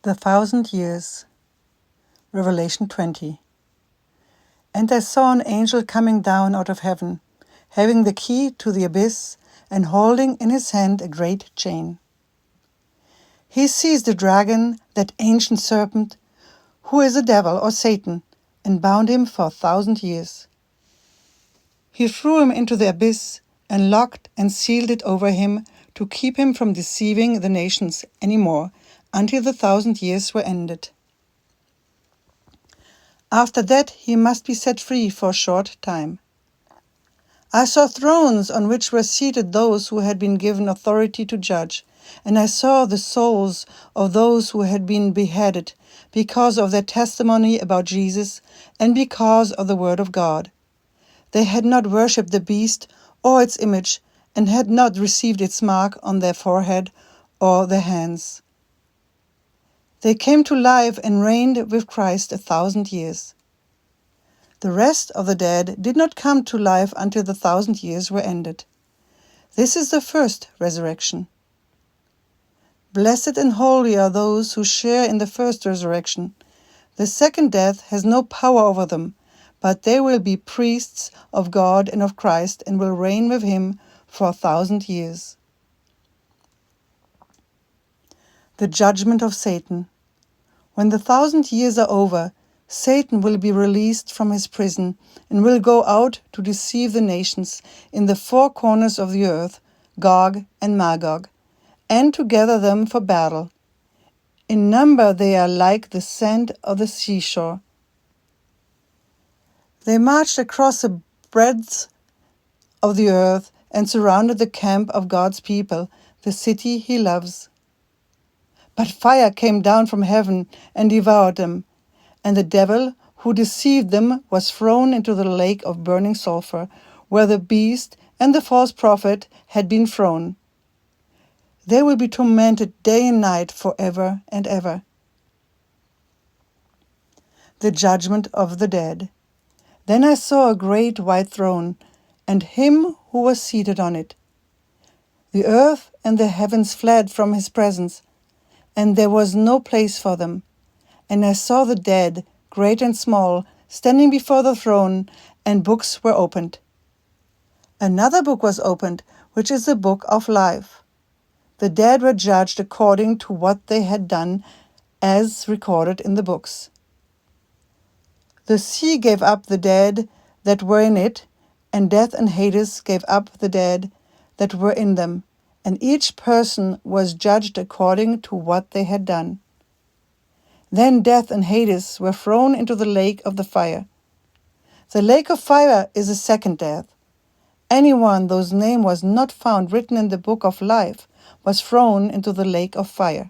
The 1,000 years. Revelation 20. And I saw an angel coming down out of heaven, having the key to the abyss, and holding in his hand a great chain. He seized the dragon, that ancient serpent, who is the devil or Satan, and bound him for 1,000 years. He threw him into the abyss, and locked and sealed it over him, to keep him from deceiving the nations any more, until the 1,000 years were ended. After that he must be set free for a short time. I saw thrones on which were seated those who had been given authority to judge, and I saw the souls of those who had been beheaded because of their testimony about Jesus and because of the word of God. They had not worshipped the beast or its image, and had not received its mark on their forehead or their hands. They came to life and reigned with Christ 1,000 years. The rest of the dead did not come to life until the 1,000 years were ended. This is the first resurrection. Blessed and holy are those who share in the first resurrection. The second death has no power over them, but they will be priests of God and of Christ, and will reign with him for 1,000 years. The judgment of Satan. When the 1,000 years are over, Satan will be released from his prison and will go out to deceive the nations in the four corners of the earth, Gog and Magog, and to gather them for battle. In number they are like the sand of the seashore. They marched across the breadth of the earth and surrounded the camp of God's people, the city he loves. But fire came down from heaven and devoured them, and the devil who deceived them was thrown into the lake of burning sulfur, where the beast and the false prophet had been thrown. They will be tormented day and night forever and ever. The judgment of the dead. Then I saw a great white throne, and him who was seated on it. The earth and the heavens fled from his presence, and there was no place for them. And I saw the dead, great and small, standing before the throne, and books were opened. Another book was opened, which is the book of life. The dead were judged according to what they had done, as recorded in the books. The sea gave up the dead that were in it, and death and Hades gave up the dead that were in them, and each person was judged according to what they had done. Then death and Hades were thrown into the lake of the fire. The lake of fire is the second death. Anyone whose name was not found written in the book of life was thrown into the lake of fire.